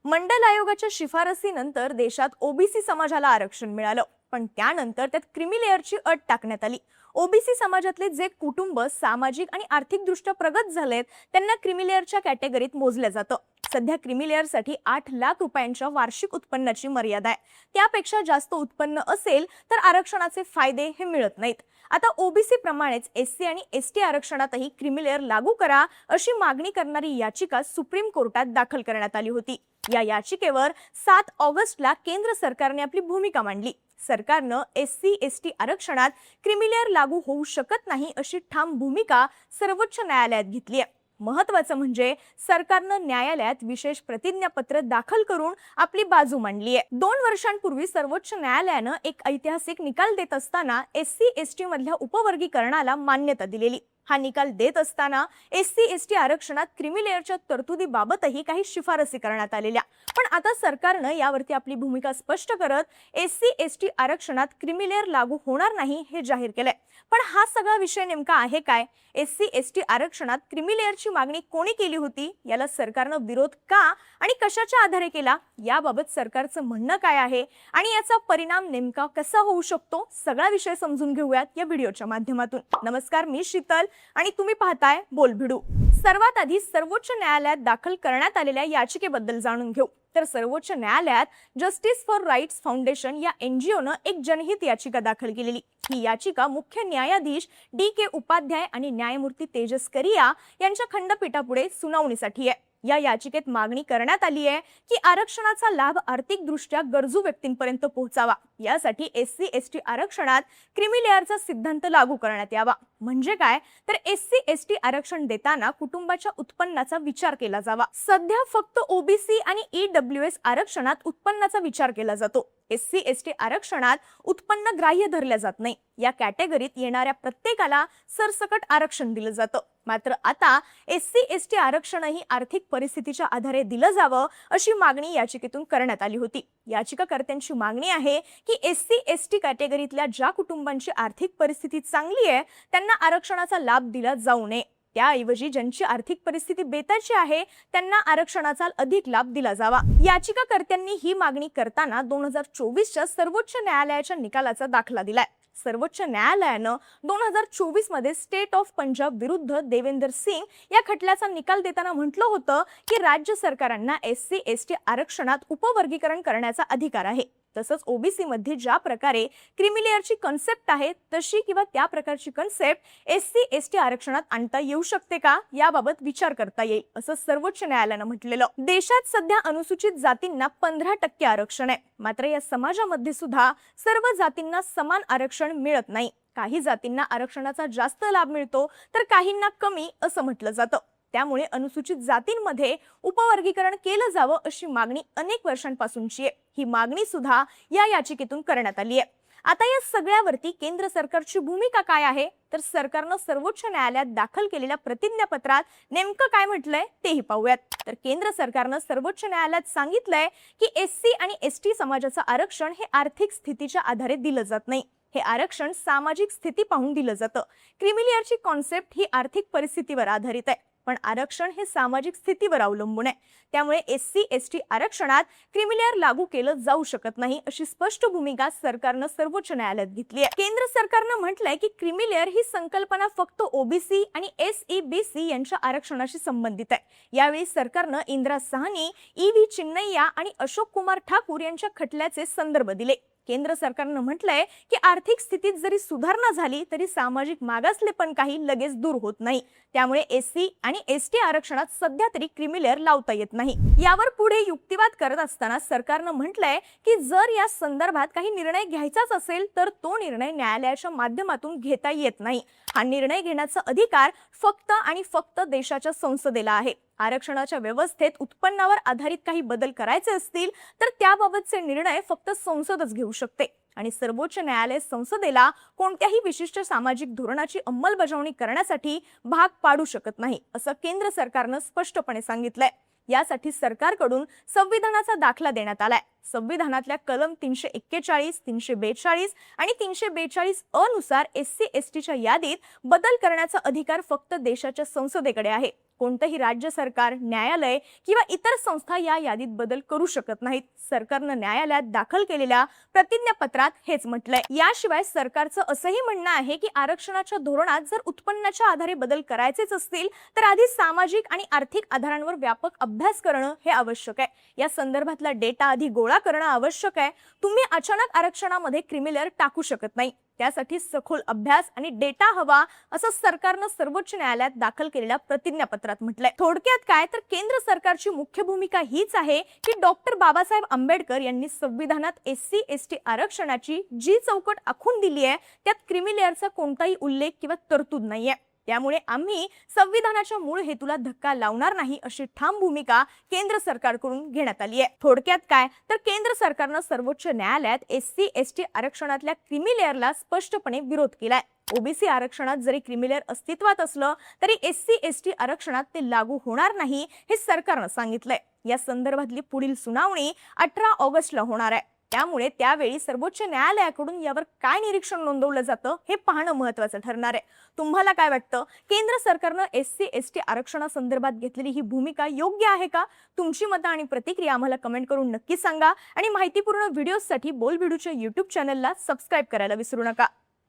मंडल आयोगाच्या शिफारसीनंतर देशात ओबीसी समाजाला आरक्षण मिळालं, पण त्यानंतर त्यात क्रीमी लेअरची अट टाकण्यात आली। ओबीसी समाजातले जे कुटुंब सामाजिक आणि आर्थिकदृष्ट्या प्रगत झालेत त्यांना क्रीमी लेअरच्या कॅटेगरीत मोजलं जातं। सध्या क्रीमी लेअरसाठी 8 लाख रुपयांच्या वार्षिक उत्पन्नाची मर्यादा आहे। त्यापेक्षा जास्त उत्पन्न असेल तर आरक्षणाचे फायदे हे मिळत नाहीत। आता ओबीसी प्रमाणेच एससी आणि एसटी आरक्षणातही क्रीमी लेअर लागू करा अशी मागणी करणारी याचिका सुप्रीम कोर्टात दाखल करण्यात आली होती। या याचिकेवर 7 ऑगस्टला केंद्र सरकारने आपली भूमिका मांडली। सरकारनं एससी एसटी आरक्षणात क्रीमी लेअर लागू होऊ शकत नाही अशी ठाम भूमिका सर्वोच्च न्यायालयात घेतली आहे। महत्त्वाचं म्हणजे सरकारनं न्यायालयात विशेष प्रतिज्ञापत्र दाखल करून आपली बाजू मांडली आहे। 2 वर्षांपूर्वी सर्वोच्च न्यायालयानं एक ऐतिहासिक निकाल देत असताना एससी एसटी मधल्या उपवर्गीकरणाला मान्यता दिलेली। हा निकाल देत असताना एससी एसटी आरक्षणात क्रीमी लेअरच्या तरतुदीबाबतही काही शिफारसी करण्यात आलेल्या, पण आता सरकारनं यावरती आपली भूमिका स्पष्ट करत एससी एसटी आरक्षणात क्रीमी लेअर लागू होणार नाही हे जाहीर केलंय। पण हा सगळा विषय नेमका आहे काय? एससी एसटी आरक्षणात क्रीमी लेअरची मागणी कोणी केली होती? याला सरकारनं विरोध का आणि कशाच्या आधारे केला? याबाबत सरकारचं म्हणणं काय आहे आणि याचा परिणाम नेमका कसा होऊ शकतो? सगळा विषय समजून घेऊयात या व्हिडिओच्या माध्यमातून। नमस्कार, मी शीतल आणि तुम्ही पाहताय बोलभिडू। सर्वात आधी सर्वोच्च न्यायालयात दाखल करण्यात आलेल्या याचिकेबद्दल जाणून घेऊ तर सर्वोच्च न्यायालयात जस्टिस फॉर राईट्स फाउंडेशन या एनजीओनं एक जनहित याचिका दाखल केलेली। ही याचिका मुख्य न्यायाधीश डी.के. उपाध्याय आणि न्यायमूर्ती तेजस करिया यांच्या खंडपीठापुढे सुनावणीसाठी आहे। या याचिकेत मागणी करण्यात आली आहे की आरक्षणाचा लाभ आर्थिकदृष्ट्या गरजू व्यक्तींपर्यंत पोहोचावा, यासाठी एससी एसटी आरक्षणात क्रीमी लेअरचा सिद्धांत लागू करण्यात यावा। म्हणजे काय तर एससी एसटी आरक्षण देताना कुटुंबाच्या उत्पन्नाचा विचार केला जावा। सध्या फक्त ओबीसी आणि ईडब्ल्यूएस आरक्षणात उत्पन्नाचा विचार केला जातो। एससी एसटी आरक्षणात उत्पन्न ग्राह्य धरले जात नाही। या कॅटेगरीत येणाऱ्या प्रत्येकाला सरसकट आरक्षण दिलं जातं। मात्र आता एससी एसटी आरक्षणही आर्थिक परिस्थितीच्या आधारे दिलं जावं अशी मागणी याचिकेतून करण्यात आली होती। याचिकाकर्त्यांची मागणी आहे की एससी एसटी कॅटेगरीतल्या ज्या कुटुंबांची आर्थिक परिस्थिती चांगली आहे त्यांना आरक्षणाचा लाभ दिला जाऊ नये, त्याऐवजी ज्यांची आर्थिक परिस्थिती बेताची आहे त्यांना आरक्षणाचा अधिक लाभ दिला जावा। याचिकाकर्त्यांनी ही मागणी करताना 2024च्या सर्वोच्च न्यायालयाच्या निकालाचा दाखला दिलाय। सर्वोच्च न्यायालयानं 2024 मध्ये स्टेट ऑफ पंजाब विरुद्ध देवेंदर सिंग या खटल्याचा निकाल देताना म्हटलं होतं की राज्य सरकारांना एससी एसटी आरक्षणात उपवर्गीकरण करण्याचा अधिकार आहे। तसंच ओबीसी मध्ये ज्या प्रकारे क्रीमी लेअरची कन्सेप्ट आहे तशी किंवा त्या प्रकारची कन्सेप्ट एससी एसटी आरक्षणात आणता येऊ शकते का याबाबत विचार करता येईल असं सर्वोच्च न्यायालयानं म्हटलेलं। देशात सध्या अनुसूचित जातींना 15% आरक्षण आहे, मात्र या समाजामध्ये सुद्धा सर्व जातींना समान आरक्षण मिळत नाही। काही जातींना आरक्षणाचा जास्त लाभ मिळतो तर काहींना कमी असं म्हटलं जातं। त्यामुळे अनुसूचित जातींमध्ये उपवर्गीकरण केलं जावं अशी मागणी अनेक वर्षांपासूनची आहे। ही मागणी सुद्धा या याचिकेतून करण्यात आली आहे। आता या सगळ्यावरती केंद्र सरकारची भूमिका काय आहे तर सरकारनं सर्वोच्च न्यायालयात दाखल केलेल्या प्रतिज्ञापत्रात नेमकं काय म्हटलंय तेही पाहूयात। तर केंद्र सरकारनं सर्वोच्च न्यायालयात सांगितलंय की एससी आणि एसटी समाजाचं आरक्षण हे आर्थिक स्थितीच्या आधारे दिलं जात नाही। हे आरक्षण सामाजिक स्थिती पाहून दिलं जातं। क्रीमी लेअरची कॉन्सेप्ट ही आर्थिक परिस्थितीवर आधारित आहे, पण आरक्षण हे सामाजिक स्थितीवर अवलंबून आहे। त्यामुळे एससी एसटी आरक्षणात क्रीमी लेअर लागू केलं जाऊ शकत नाही अशी स्पष्ट भूमिका सरकारनं सर्वोच्च न्यायालयात घेतली आहे। केंद्र सरकारनं म्हटलंय की क्रीमी लेअर ही संकल्पना फक्त ओबीसी आणि एसईबीसी यांच्या आरक्षणाशी संबंधित आहे। यावेळी सरकारनं इंदिरा साहनी, ई.व्ही. चिन्नैया आणि अशोक कुमार ठाकूर यांच्या खटल्याचे संदर्भ दिले। केंद्र सरकारनं म्हटलंय की आर्थिक स्थितीत जरी सुधारणा झाली तरी सामाजिक मागासलेपण काही लगेच दूर होत नाही। त्यामुळे एससी आणि एसटी आरक्षणात सध्या तरी क्रीमी लेअर लावता येत नाही। यावर पुढे युक्तिवाद करत असताना सरकारनं म्हटलंय की जर या संदर्भात काही निर्णय घ्यायचाच असेल तर तो निर्णय न्यायालयाच्या माध्यमातून घेता येत नाही। हा निर्णय घेण्याचा अधिकार फक्त आणि फक्त देशाच्या संसदेला आहे। आरक्षणाच्या व्यवस्थेत उत्पन्नावर आधारित काही बदल करायचे असतील तर त्याबाबतचे निर्णय फक्त संसदच घेऊ शकते आणि सर्वोच्च न्यायालय संसदेला कोणत्याही विशिष्ट सामाजिक धोरणाची अंमलबजावणी करण्यासाठी भाग पाडू शकत नाही असं केंद्र सरकारनं स्पष्टपणे सांगितलंय। यासाठी सरकारकडून संविधानाचा दाखला देण्यात आलाय। संविधानातल्या कलम 341, 342 आणि 342 नुसार एससी एसटीच्या यादीत बदल करण्याचा अधिकार फक्त देशाच्या संसदेकडे आहे। कोणतंही राज्य सरकार, न्यायालय किंवा इतर संस्था या यादीत बदल करू शकत नाहीत. सरकारनं न्यायालयात दाखल केलेल्या प्रतिज्ञापत्रात हेच म्हटलंय. याशिवाय सरकारचं असंही म्हणणं आहे की आरक्षणाच्या धोरणात जर उत्पन्नाच्या आधारे बदल करायचेच असतील तर आधी सामाजिक आणि आर्थिक आधारांवर व्यापक अभ्यास करणं हे आवश्यक आहे. या संदर्भातला डेटा आधी गोळा करणं आवश्यक आहे. तुम्ही अचानक आरक्षणामध्ये क्रीमी लेअर टाकू शकत नाही. त्यासाठी सखोल अभ्यास आणि डेटा हवा, असं सरकारनं सर्वोच्च न्यायालयात दाखल केलेल्या प्रतिज्ञापत्रात म्हटलंय. थोडक्यात काय तर केंद्र सरकारची मुख्य भूमिका हीच आहे की डॉक्टर बाबासाहेब आंबेडकर यांनी संविधानात SC ST आरक्षणाची जी चौकट आखून दिली आहे त्यात क्रीमी लेअरचा कोणताही उल्लेख किंवा तरतूद नाहीये. त्यामुळे आम्ही संविधानाच्या मूळ हेतूला धक्का लावणार नाही अशी ठाम भूमिका केंद्र सरकारकडून घेण्यात आली आहे. थोडक्यात काय तर केंद्र सरकारनं सर्वोच्च न्यायालयात SC ST आरक्षणातल्या क्रीमी लेअरला स्पष्टपणे विरोध केलाय. ओबीसी आरक्षणात जरी क्रीमी लेअर अस्तित्वात असलं तरी SC ST आरक्षणात ते लागू होणार नाही हे सरकारनं सांगितलंय. या संदर्भातली पुढील सुनावणी 18 ऑगस्टला होणार आहे. त्यामुळे त्यावेळी सर्वोच्च न्यायालयाकडून यावर काय निरीक्षण नोंदवलं जातं हे पाहणं महत्त्वाचं ठरणार आहे. तुम्हाला काय वाटतं? केंद्र सरकारनं SC ST आरक्षणासंदर्भात घेतलेली ही भूमिका योग्य आहे का? तुमची मतं आणि प्रतिक्रिया आम्हाला कमेंट करून नक्की सांगा आणि माहितीपूर्ण व्हिडिओसाठी बोलबिडूच्या YouTube चॅनलला सबस्क्राईब करायला विसरू नका.